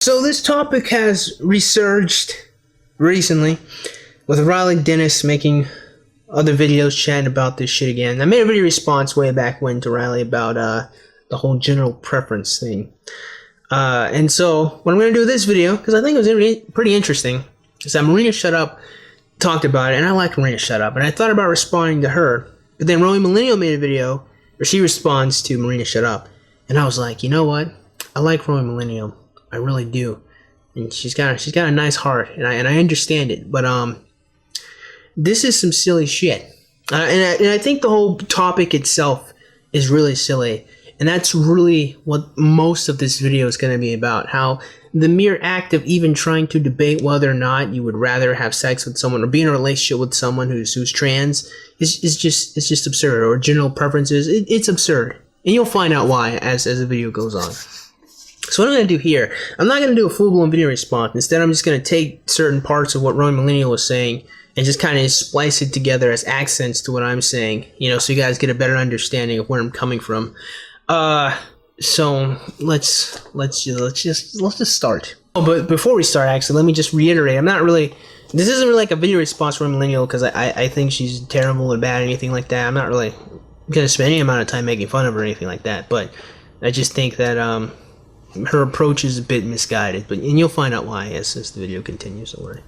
So this topic has resurged recently with Riley Dennis making other videos chatting about this shit again. I made a video response way back when to Riley about the whole genital preference thing. And so what I'm going to do this video, because I think it was pretty interesting, is that Marina Shut Up talked about it, and I like Marina Shut Up, and I thought about responding to her. But then Roaming Millenial made a video where she responds to Marina Shut Up, and I was like, you know what? I like Roaming Millenial. I really do, and she's got a nice heart, and I understand it. But this is some silly shit, and I think the whole topic itself is really silly, and that's really what most of this video is going to be about. How the mere act of even trying to debate whether or not you would rather have sex with someone or be in a relationship with someone who's trans is just absurd, or genital preferences. It's absurd, and you'll find out why as the video goes on. So what I'm going to do here, I'm not going to do a full-blown video response. Instead, I'm just going to take certain parts of what Roaming Millenial was saying and just kind of splice it together as accents to what I'm saying, you know, so you guys get a better understanding of where I'm coming from. So let's just start. Oh, but before we start, actually, let me just reiterate, this isn't really like a video response for Roaming Millenial because I think she's terrible or bad or anything like that. I'm not really going to spend any amount of time making fun of her or anything like that, but I just think that, her approach is a bit misguided, and you'll find out why as the video continues. Don't worry.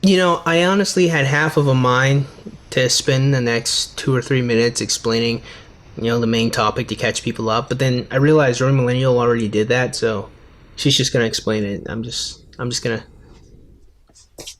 You know, I honestly had half of a mind to spend the next 2 or 3 minutes explaining, you know, the main topic to catch people up, but then I realized Roaming Millenial already did that, so she's just gonna explain it. I'm just gonna.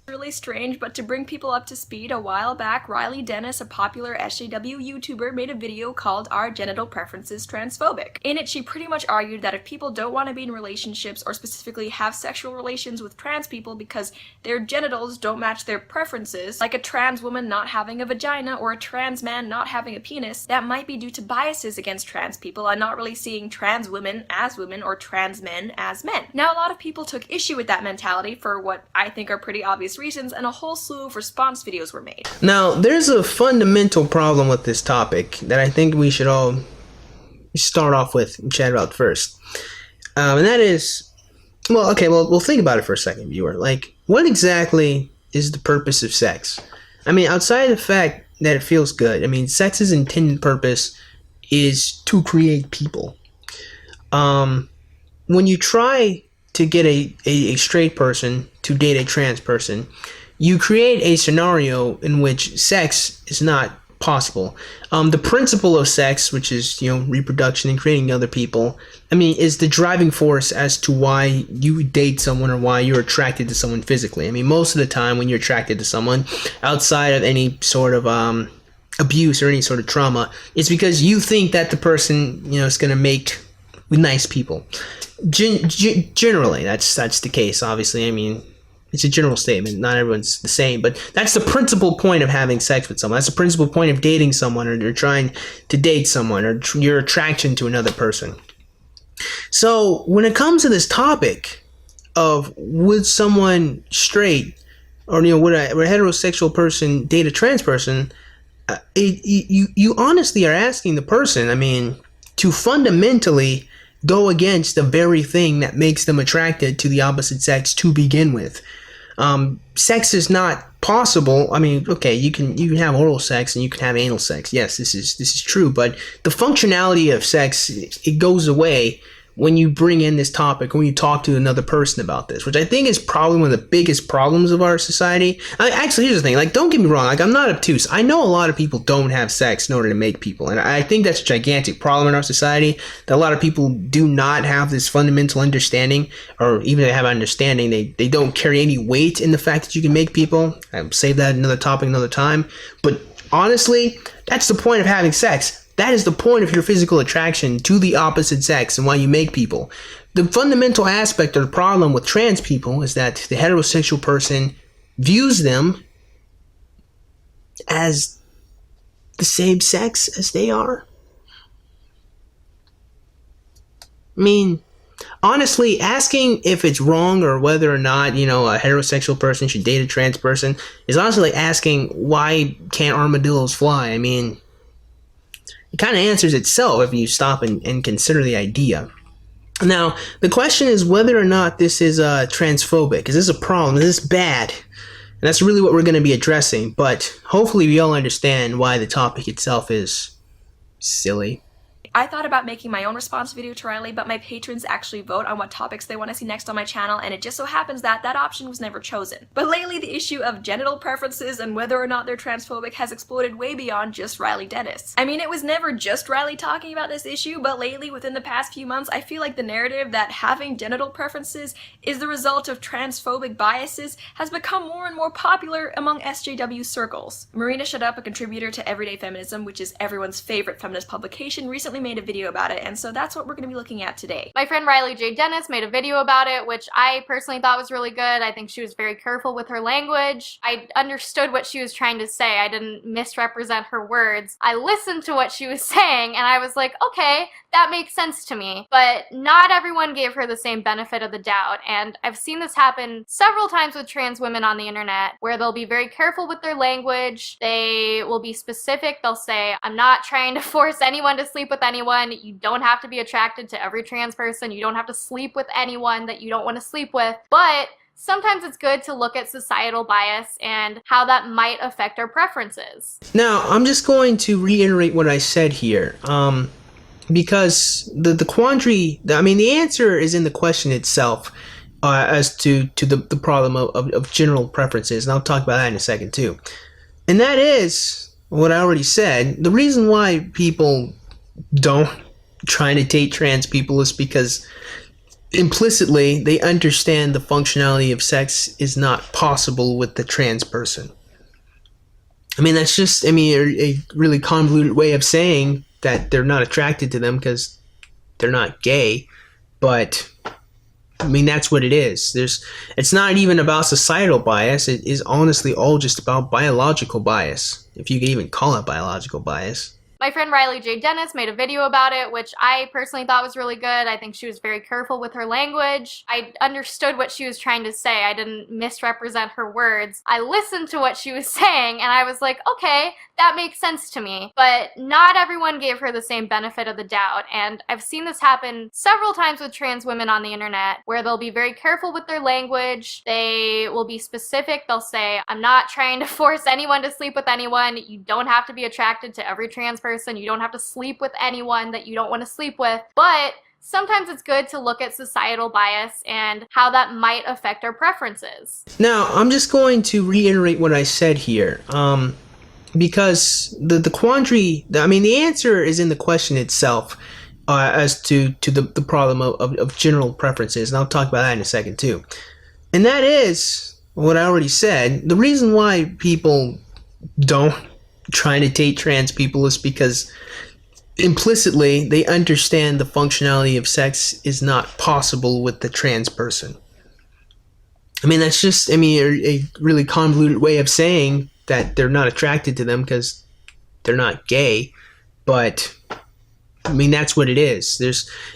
Really strange, but to bring people up to speed, a while back, Riley Dennis, a popular SJW YouTuber, made a video called Are Genital Preferences Transphobic? In it, she pretty much argued that if people don't want to be in relationships or specifically have sexual relations with trans people because their genitals don't match their preferences, like a trans woman not having a vagina or a trans man not having a penis, that might be due to biases against trans people and not really seeing trans women as women or trans men as men. Now, a lot of people took issue with that mentality for what I think are pretty obvious reasons, and a whole slew of response videos were made. Now, there's a fundamental problem with this topic that I think we should all start off with and chat about first. And that is, well, we'll think about it for a second, viewer. Like, what exactly is the purpose of sex? I mean, outside of the fact that it feels good, I mean, sex's intended purpose is to create people. When you try to get a straight person to date a trans person, you create a scenario in which sex is not possible. The principle of sex, which is, you know, reproduction and creating other people, I mean, is the driving force as to why you date someone or why you're attracted to someone physically. I mean, most of the time when you're attracted to someone, outside of any sort of abuse or any sort of trauma, it's because you think that the person, you know, is going to make nice people. Generally, that's the case. Obviously, I mean, it's a general statement. Not everyone's the same, but that's the principal point of having sex with someone. That's the principal point of dating someone, or trying to date someone, or your attraction to another person. So when it comes to this topic of would someone straight, or, you know, would a heterosexual person date a trans person, you honestly are asking the person, I mean, to fundamentally go against the very thing that makes them attracted to the opposite sex to begin with. Sex is not possible. I mean, okay, you can have oral sex and you can have anal sex. Yes, this is true, but the functionality of sex, it goes away when you bring in this topic, when you talk to another person about this, which I think is probably one of the biggest problems of our society. Actually, here's the thing, like, don't get me wrong, like, I'm not obtuse. I know a lot of people don't have sex in order to make people, and I think that's a gigantic problem in our society, that a lot of people do not have this fundamental understanding, or even if they have understanding, they don't carry any weight in the fact that you can make people. I'll save that another topic another time, but honestly, that's the point of having sex. That is the point of your physical attraction to the opposite sex and why you make people. The fundamental aspect of the problem with trans people is that the heterosexual person views them as the same sex as they are. I mean, honestly, asking if it's wrong or whether or not, you know, a heterosexual person should date a trans person is honestly like asking why can't armadillos fly? I mean, it kind of answers itself if you stop and consider the idea. Now, the question is whether or not this is transphobic. Is this a problem? Is this bad? And that's really what we're going to be addressing. But hopefully we all understand why the topic itself is silly. I thought about making my own response video to Riley, but my patrons actually vote on what topics they want to see next on my channel, and it just so happens that that option was never chosen. But lately, the issue of genital preferences and whether or not they're transphobic has exploded way beyond just Riley Dennis. I mean, it was never just Riley talking about this issue, but lately, within the past few months, I feel like the narrative that having genital preferences is the result of transphobic biases has become more and more popular among SJW circles. Marina Shut Up, a contributor to Everyday Feminism, which is everyone's favorite feminist publication, recently made a video about it, and so that's what we're going to be looking at today. My friend Riley J. Dennis made a video about it, which I personally thought was really good. I think she was very careful with her language. I understood what she was trying to say. I didn't misrepresent her words. I listened to what she was saying, and I was like, okay, that makes sense to me. But not everyone gave her the same benefit of the doubt, and I've seen this happen several times with trans women on the internet, where they'll be very careful with their language. They will be specific. They'll say, I'm not trying to force anyone to sleep with anyone. You don't have to be attracted to every trans person. You don't have to sleep with anyone that you don't want to sleep with. But sometimes it's good to look at societal bias and how that might affect our preferences. Now, I'm just going to reiterate what I said here. Because the quandary, I mean, the answer is in the question itself as to the problem of general preferences. And I'll talk about that in a second too. And that is what I already said. The reason why people don't try to date trans people is because implicitly they understand the functionality of sex is not possible with the trans person. I mean, that's just, a really convoluted way of saying that they're not attracted to them because they're not gay. But I mean, that's what it is. It's not even about societal bias. It is honestly all just about biological bias, if you can even call it biological bias. My friend Riley J. Dennis made a video about it, which I personally thought was really good. I think she was very careful with her language. I understood what she was trying to say. I didn't misrepresent her words. I listened to what she was saying, and I was like, okay, that makes sense to me. But not everyone gave her the same benefit of the doubt, and I've seen this happen several times with trans women on the internet, where they'll be very careful with their language. They will be specific. They'll say, I'm not trying to force anyone to sleep with anyone. You don't have to be attracted to every trans person. You don't have to sleep with anyone that you don't want to sleep with. But sometimes it's good to look at societal bias and how that might affect our preferences. Now, I'm just going to reiterate what I said here. Because the quandary, I mean, the answer is in the question itself as to the problem of general preferences. And I'll talk about that in a second too. And that is what I already said. The reason why people don't try to date trans people is because implicitly they understand the functionality of sex is not possible with the trans person. I mean, that's just, a really convoluted way of saying that they're not attracted to them because they're not gay. But I mean, that's what it is.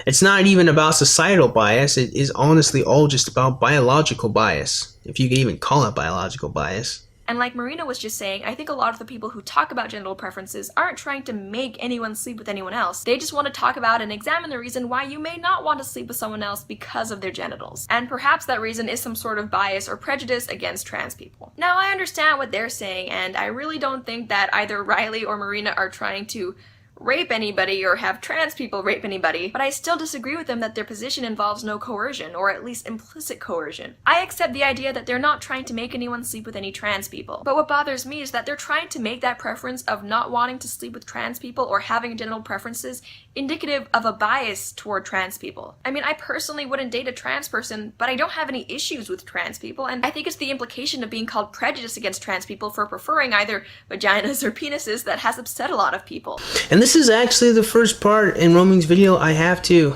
It's not even about societal bias. It is honestly all just about biological bias, if you can even call it biological bias. And like Marina was just saying, I think a lot of the people who talk about genital preferences aren't trying to make anyone sleep with anyone else. They just want to talk about and examine the reason why you may not want to sleep with someone else because of their genitals. And perhaps that reason is some sort of bias or prejudice against trans people. Now, I understand what they're saying, and I really don't think that either Riley or Marina are trying to rape anybody or have trans people rape anybody, but I still disagree with them that their position involves no coercion, or at least implicit coercion. I accept the idea that they're not trying to make anyone sleep with any trans people, but what bothers me is that they're trying to make that preference of not wanting to sleep with trans people or having genital preferences indicative of a bias toward trans people. I mean, I personally wouldn't date a trans person, but I don't have any issues with trans people, and I think it's the implication of being called prejudiced against trans people for preferring either vaginas or penises that has upset a lot of people. And this is actually the first part in Roaming's video I have to,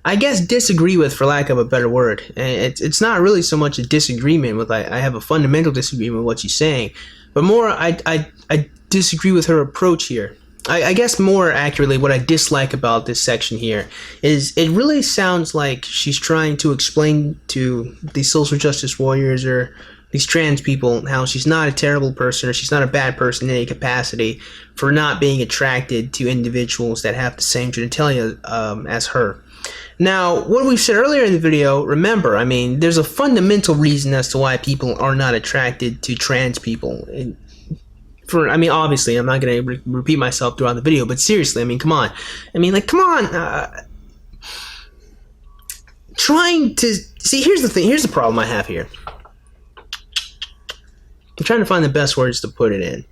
I guess, disagree with, for lack of a better word. And it's not really so much a disagreement with, I have a fundamental disagreement with what she's saying, but more I disagree with her approach here. I guess more accurately, what I dislike about this section here is it really sounds like she's trying to explain to these social justice warriors or these trans people how she's not a terrible person or she's not a bad person in any capacity for not being attracted to individuals that have the same genitalia as her. Now, what we said earlier in the video, remember, I mean, there's a fundamental reason as to why people are not attracted to trans people. I mean, obviously, I'm not going to repeat myself throughout the video, but seriously, I mean, come on. I mean, like, come on. Trying to... See, here's the thing. Here's the problem I have here. I'm trying to find the best words to put it in.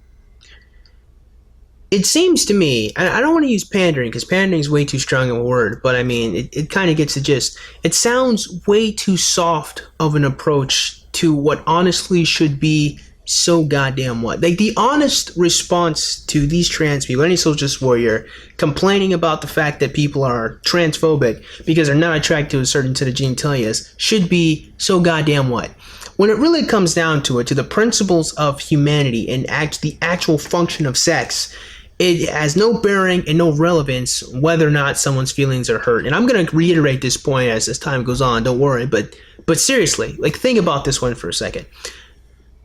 It seems to me, I don't want to use pandering, because pandering is way too strong of a word, but I mean, it kind of gets the gist. It sounds way too soft of an approach to what honestly should be so goddamn what. Like, the honest response to these trans people, any social justice warrior, complaining about the fact that people are transphobic because they're not attracted to a certain set of genitalia should be so goddamn what. When it really comes down to it, to the principles of humanity and the actual function of sex, it has no bearing and no relevance whether or not someone's feelings are hurt. And I'm going to reiterate this point as time goes on, don't worry, but seriously, like, think about this one for a second.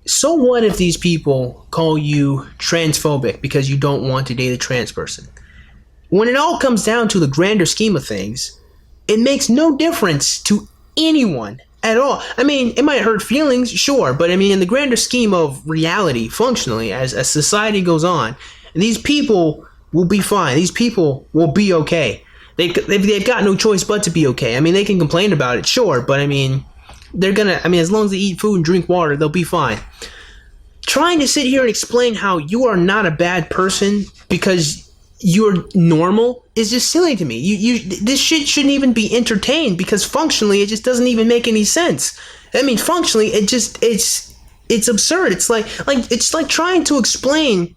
So what if these people call you transphobic because you don't want to date a trans person? When it all comes down to the grander scheme of things, it makes no difference to anyone at all. I mean, it might hurt feelings, sure, but I mean, in the grander scheme of reality, functionally, as society goes on, these people will be fine. These people will be okay. They've got no choice but to be okay. I mean, they can complain about it, sure, but I mean, as long as they eat food and drink water, they'll be fine. Trying to sit here and explain how you are not a bad person because you're normal is just silly to me. This shit shouldn't even be entertained, because functionally it just doesn't even make any sense. I mean, functionally it's absurd. It's like trying to explain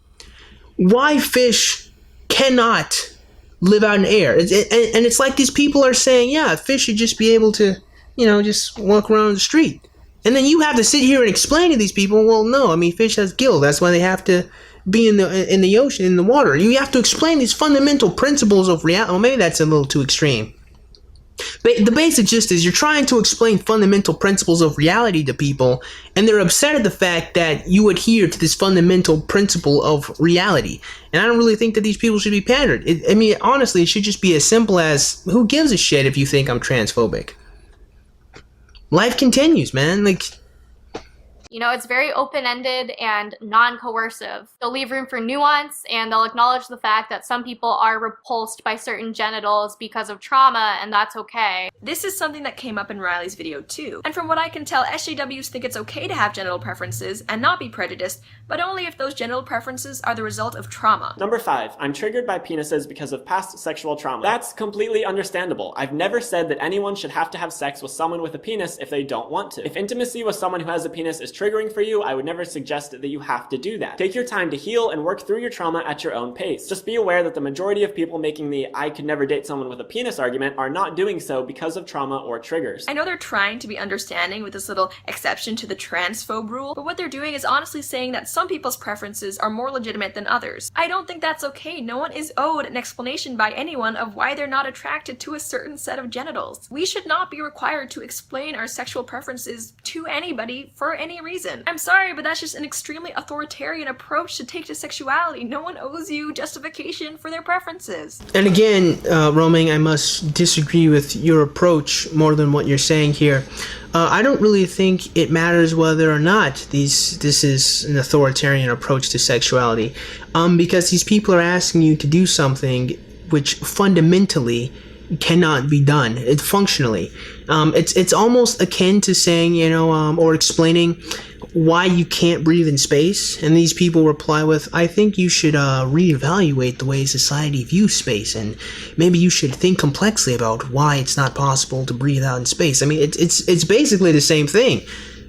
why fish cannot live out in air. And it's like these people are saying, yeah, fish should just be able to, just walk around the street. And then you have to sit here and explain to these people, well, no, I mean, fish has gills. That's why they have to be in the ocean, in the water. You have to explain these fundamental principles of reality. Well, maybe that's a little too extreme. But the basic gist is you're trying to explain fundamental principles of reality to people, and they're upset at the fact that you adhere to this fundamental principle of reality. And I don't really think that these people should be pandered. I mean, honestly, it should just be as simple as, who gives a shit if you think I'm transphobic? Life continues, man. Like, it's very open-ended and non-coercive. They'll leave room for nuance, and they'll acknowledge the fact that some people are repulsed by certain genitals because of trauma, and that's okay. This is something that came up in Riley's video too. And from what I can tell, SJWs think it's okay to have genital preferences and not be prejudiced, but only if those genital preferences are the result of trauma. Number 5, I'm triggered by penises because of past sexual trauma. That's completely understandable. I've never said that anyone should have to have sex with someone with a penis if they don't want to. If intimacy with someone who has a penis is triggering for you, I would never suggest that you have to do that. Take your time to heal and work through your trauma at your own pace. Just be aware that the majority of people making the I could never date someone with a penis argument are not doing so because of trauma or triggers. I know they're trying to be understanding with this little exception to the transphobe rule, but what they're doing is honestly saying that some people's preferences are more legitimate than others. I don't think that's okay. No one is owed an explanation by anyone of why they're not attracted to a certain set of genitals. We should not be required to explain our sexual preferences to anybody for any reason. I'm sorry, but that's just an extremely authoritarian approach to take to sexuality. No one owes you justification for their preferences. And again, Roaming, I must disagree with your approach more than what you're saying here. I don't really think it matters whether or not this is an authoritarian approach to sexuality, because these people are asking you to do something which fundamentally cannot be done. Functionally, it's almost akin to saying, or explaining why you can't breathe in space, and these people reply with, I think you should reevaluate the way society views space, and maybe you should think complexly about why it's not possible to breathe out in space. I mean, it's basically the same thing.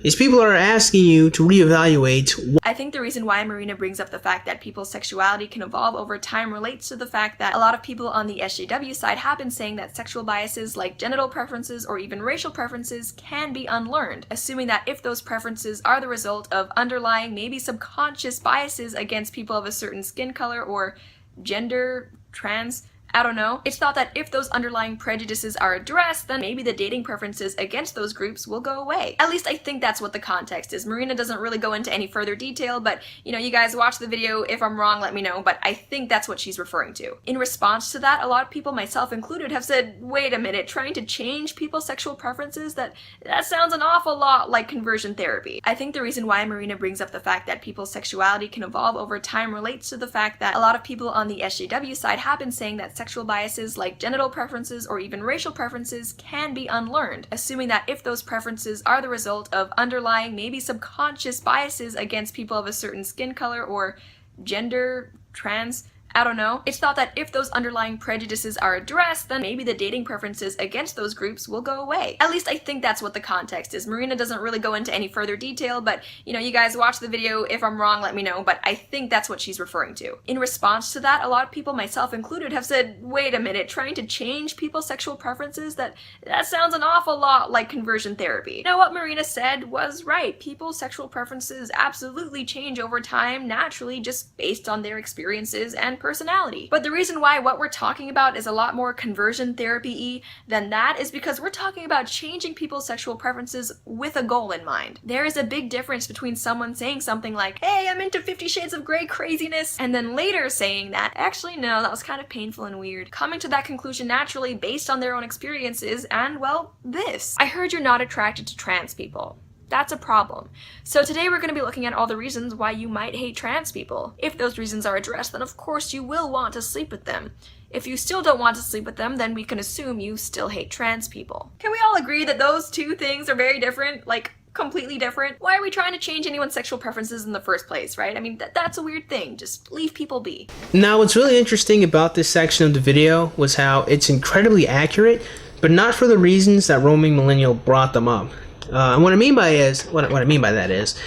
These people are asking you to reevaluate. I think the reason why Marina brings up the fact that people's sexuality can evolve over time relates to the fact that a lot of people on the SJW side have been saying that sexual biases like genital preferences or even racial preferences can be unlearned, assuming that if those preferences are the result of underlying, maybe subconscious biases against people of a certain skin color or gender, trans, I don't know. It's thought that if those underlying prejudices are addressed, then maybe the dating preferences against those groups will go away. At least I think that's what the context is. Marina doesn't really go into any further detail, but you know, you guys watch the video. If I'm wrong, let me know, but I think that's what she's referring to. In response to that, a lot of people, myself included, have said, wait a minute, trying to change people's sexual preferences? That sounds an awful lot like conversion therapy. I think the reason why Marina brings up the fact that people's sexuality can evolve over time relates to the fact that a lot of people on the SJW side have been saying that sexual biases like genital preferences or even racial preferences can be unlearned, assuming that if those preferences are the result of underlying, maybe subconscious biases against people of a certain skin color or gender, trans, I don't know. It's thought that if those underlying prejudices are addressed, then maybe the dating preferences against those groups will go away. At least I think that's what the context is. Marina doesn't really go into any further detail, but you know, you guys watch the video. If I'm wrong, let me know, but I think that's what she's referring to. In response to that, a lot of people, myself included, have said, wait a minute, trying to change people's sexual preferences? That sounds an awful lot like conversion therapy. Now, what Marina said was right. People's sexual preferences absolutely change over time, naturally, just based on their experiences and personality. But the reason why what we're talking about is a lot more conversion therapy-y than that is because we're talking about changing people's sexual preferences with a goal in mind. There is a big difference between someone saying something like, hey, I'm into 50 Shades of Grey craziness, and then later saying that, actually no, that was kind of painful and weird. Coming to that conclusion naturally based on their own experiences and, well, this. I heard you're not attracted to trans people. That's a problem. So today we're going to be looking at all the reasons why you might hate trans people. If those reasons are addressed, then of course you will want to sleep with them. If you still don't want to sleep with them, then we can assume you still hate trans people. Can we all agree that those two things are very different? Like, completely different? Why are we trying to change anyone's sexual preferences in the first place, right? I mean, that's a weird thing. Just leave people be. Now, what's really interesting about this section of the video was how it's incredibly accurate, but not for the reasons that Roaming Millenial brought them up. And what I mean by that is,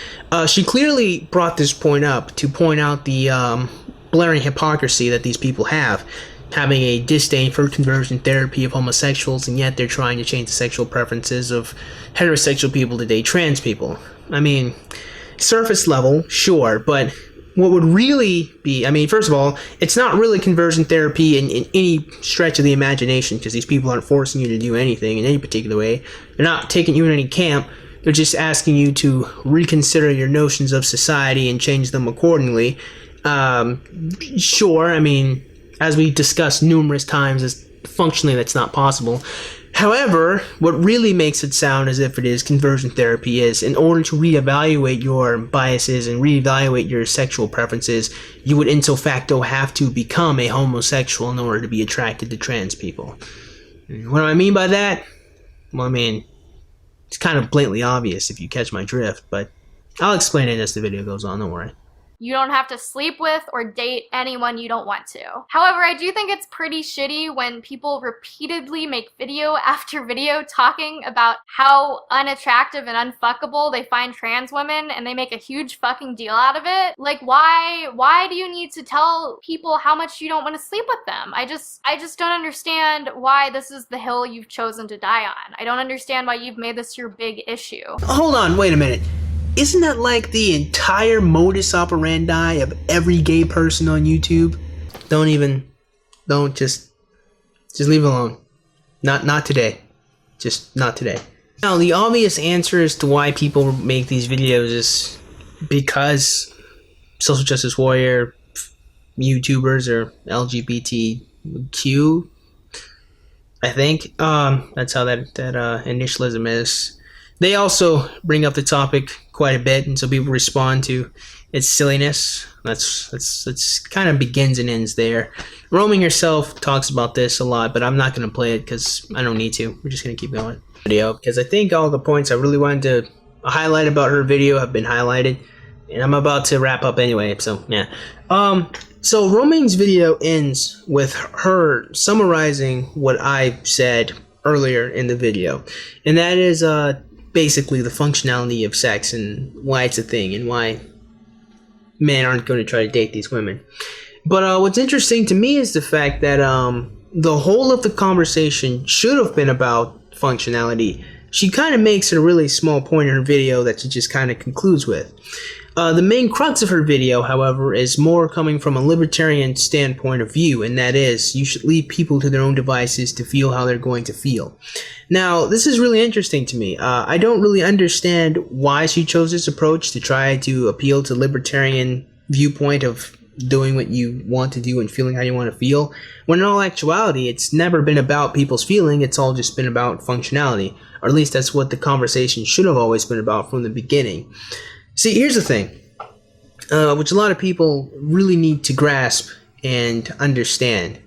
she clearly brought this point up to point out the blaring hypocrisy that these people have, having a disdain for conversion therapy of homosexuals, and yet they're trying to change the sexual preferences of heterosexual people to date trans people. I mean, surface level, sure, but what would really be, I mean, first of all, it's not really conversion therapy in any stretch of the imagination, because these people aren't forcing you to do anything in any particular way. They're not taking you in any camp. They're just asking you to reconsider your notions of society and change them accordingly. Sure, I mean, as we discussed numerous times, functionally that's not possible. However, what really makes it sound as if it is conversion therapy is, in order to reevaluate your biases and reevaluate your sexual preferences, you would ipso facto have to become a homosexual in order to be attracted to trans people. What do I mean by that? Well, I mean, it's kind of blatantly obvious if you catch my drift, but I'll explain it as the video goes on, don't worry. You don't have to sleep with or date anyone you don't want to. However, I do think it's pretty shitty when people repeatedly make video after video talking about how unattractive and unfuckable they find trans women, and they make a huge fucking deal out of it. Like, why do you need to tell people how much you don't want to sleep with them? I just don't understand why this is the hill you've chosen to die on. I don't understand why you've made this your big issue. Hold on, wait a minute. Isn't that like the entire modus operandi of every gay person on YouTube? Just leave it alone. Not today. Just not today. Now, the obvious answer as to why people make these videos is because social justice warrior YouTubers are LGBTQ, I think. That's how that initialism is. They also bring up the topic quite a bit, and so people respond to its silliness. That's kind of begins and ends there. Roaming herself talks about this a lot, but I'm not going to play it because I don't need to. We're just going to keep going. Video, because I think all the points I really wanted to highlight about her video have been highlighted, and I'm about to wrap up anyway, so yeah. So Roaming's video ends with her summarizing what I said earlier in the video, and that is basically the functionality of sex and why it's a thing and why men aren't going to try to date these women. But what's interesting to me is the fact that the whole of the conversation should have been about functionality. She kind of makes it a really small point in her video that she just kind of concludes with. The main crux of her video, however, is more coming from a libertarian standpoint of view, and that is, you should leave people to their own devices to feel how they're going to feel. Now, this is really interesting to me. I don't really understand why she chose this approach to try to appeal to libertarian viewpoint of doing what you want to do and feeling how you want to feel, when in all actuality, it's never been about people's feeling, it's all just been about functionality. Or at least that's what the conversation should have always been about from the beginning. See, here's the thing, which a lot of people really need to grasp and understand,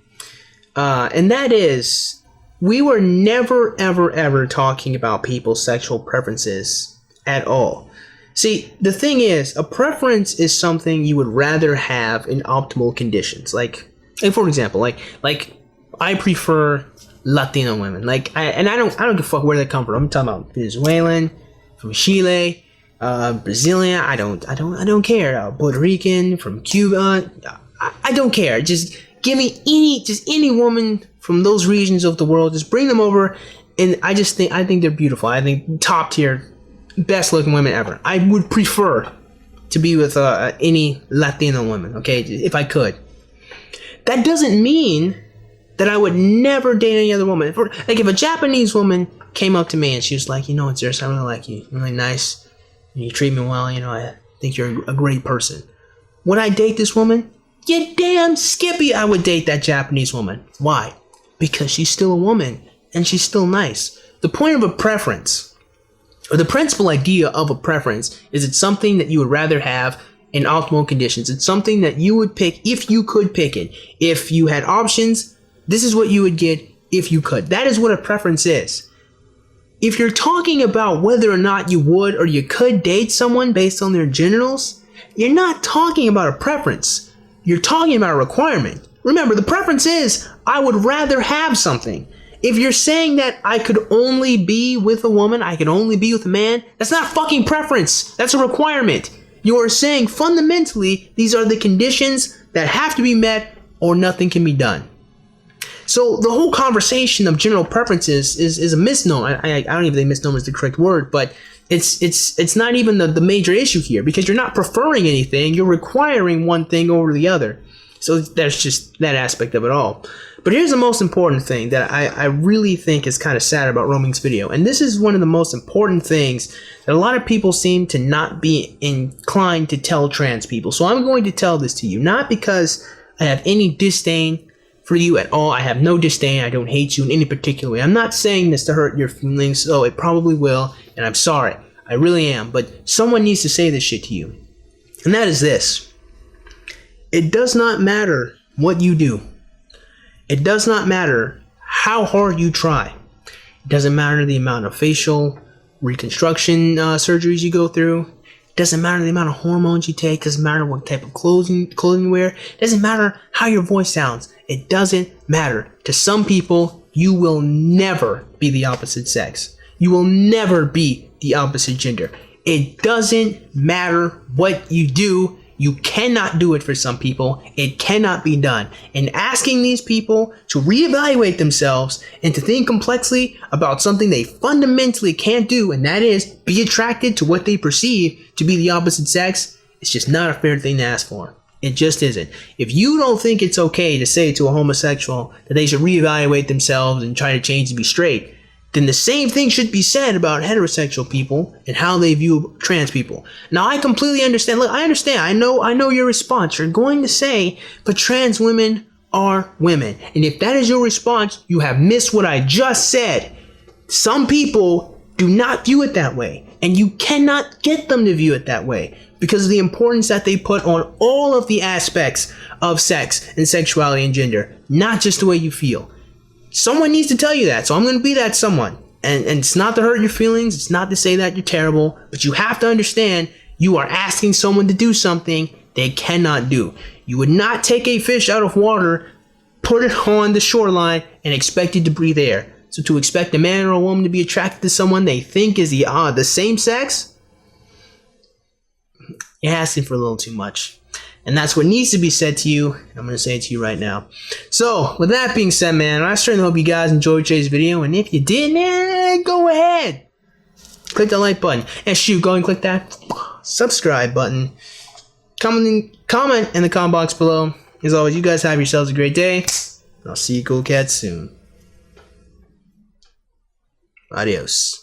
and that is, we were never, ever, ever talking about people's sexual preferences at all. See, the thing is, a preference is something you would rather have in optimal conditions. Like for example, like I prefer Latino women. I don't give a fuck where they come from. I'm talking about Venezuelan, from Chile, Brazilian. I don't care. Puerto Rican, from Cuba. I don't care. Just give me any woman from those regions of the world. Just bring them over, and I think they're beautiful. I think top tier, best looking women ever. I would prefer to be with any Latino woman, okay, if I could. That doesn't mean that I would never date any other woman. If a Japanese woman came up to me and she was like, you know what, Zeus, I really like you. You're really nice. You treat me well. You know, I think you're a great person. Would I date this woman? Yeah, damn skippy, I would date that Japanese woman. Why? Because she's still a woman and she's still nice. The point of a preference, or the principal idea of a preference, is it's something that you would rather have in optimal conditions. It's something that you would pick if you could pick it. If you had options, this is what you would get if you could. That is what a preference is. If you're talking about whether or not you would or you could date someone based on their genitals, you're not talking about a preference. You're talking about a requirement. Remember, the preference is, I would rather have something. If you're saying that I could only be with a woman, I could only be with a man, that's not fucking preference. That's a requirement. You are saying fundamentally, these are the conditions that have to be met or nothing can be done. So the whole conversation of general preferences is a misnomer. I don't even think misnomer is the correct word, but it's not even the major issue here, because you're not preferring anything, you're requiring one thing over the other. So there's just that aspect of it all. But here's the most important thing that I really think is kind of sad about Roaming's video, and this is one of the most important things that a lot of people seem to not be inclined to tell trans people. So I'm going to tell this to you, not because I have any disdain for you at all. I have no disdain. I don't hate you in any particular way. I'm not saying this to hurt your feelings. Oh, it probably will, and I'm sorry. I really am. But someone needs to say this shit to you. And that is this. It does not matter what you do. It does not matter how hard you try. It doesn't matter the amount of facial reconstruction surgeries you go through. It doesn't matter the amount of hormones you take. It doesn't matter what type of clothing you wear. It doesn't matter how your voice sounds. It doesn't matter. To some people, you will never be the opposite sex. You will never be the opposite gender. It doesn't matter what you do. You cannot do it for some people. It cannot be done. And asking these people to reevaluate themselves and to think complexly about something they fundamentally can't do, and that is be attracted to what they perceive to be the opposite sex, it's just not a fair thing to ask for. It just isn't. If you don't think it's okay to say to a homosexual that they should reevaluate themselves and try to change to be straight, then the same thing should be said about heterosexual people and how they view trans people. Now, I completely understand. Look, I understand. I know your response. You're going to say, but trans women are women. And if that is your response, you have missed what I just said. Some people do not view it that way, and you cannot get them to view it that way because of the importance that they put on all of the aspects of sex and sexuality and gender, not just the way you feel. Someone needs to tell you that, so I'm going to be that someone. And it's not to hurt your feelings, it's not to say that you're terrible, but you have to understand you are asking someone to do something they cannot do. You would not take a fish out of water, put it on the shoreline, and expect it to breathe air. So to expect a man or a woman to be attracted to someone they think is the same sex, you're asking for a little too much. And that's what needs to be said to you. I'm going to say it to you right now. So, with that being said, man, I certainly hope you guys enjoyed today's video. And if you did, man, go ahead. click the like button. And shoot, go and click that subscribe button. Comment in the comment box below. As always, you guys have yourselves a great day. I'll see you cool cats soon. Adios.